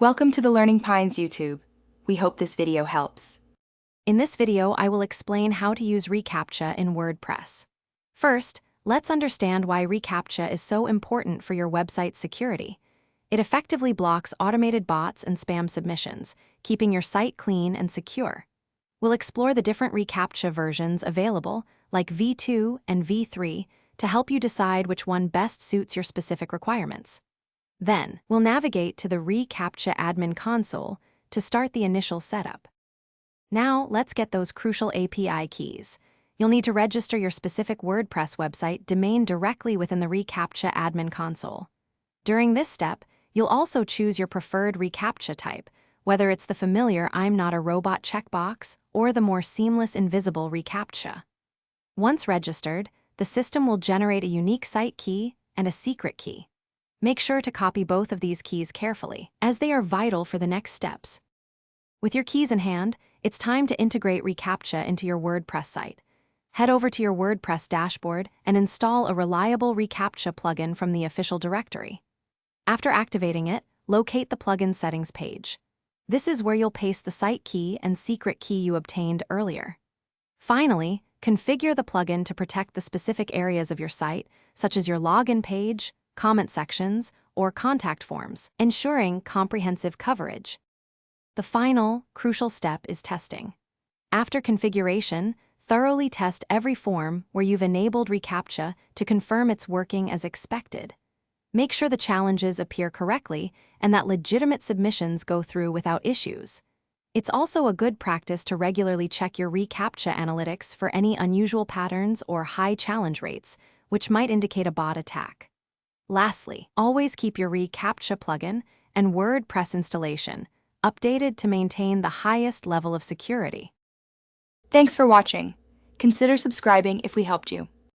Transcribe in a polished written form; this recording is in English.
Welcome to the Learning Pines YouTube. We hope this video helps. In this video, I will explain how to use Recaptcha in WordPress. First, let's understand why Recaptcha is so important for your website's security. It effectively blocks automated bots and spam submissions, keeping your site clean and secure. We'll explore the different Recaptcha versions available, like V2 and V3, to help you decide which one best suits your specific requirements. Then, we'll navigate to the Recaptcha admin console to start the initial setup. Now, let's get those crucial API keys. You'll need to register your specific WordPress website domain directly within the Recaptcha admin console. During this step, you'll also choose your preferred Recaptcha type, whether it's the familiar "I'm not a robot" checkbox or the more seamless invisible Recaptcha. Once registered, the system will generate a unique site key and a secret key. Make sure to copy both of these keys carefully, as they are vital for the next steps. With your keys in hand, it's time to integrate Recaptcha into your WordPress site. Head over to your WordPress dashboard and install a reliable Recaptcha plugin from the official directory. After activating it, locate the plugin settings page. This is where you'll paste the site key and secret key you obtained earlier. Finally, configure the plugin to protect the specific areas of your site, such as your login page, comment sections, or contact forms, ensuring comprehensive coverage. The final, crucial step is testing. After configuration, thoroughly test every form where you've enabled Recaptcha to confirm it's working as expected. Make sure the challenges appear correctly and that legitimate submissions go through without issues. It's also a good practice to regularly check your Recaptcha analytics for any unusual patterns or high challenge rates, which might indicate a bot attack. Lastly, always keep your Recaptcha plugin and WordPress installation updated to maintain the highest level of security. Thanks for watching. Consider subscribing if we helped you.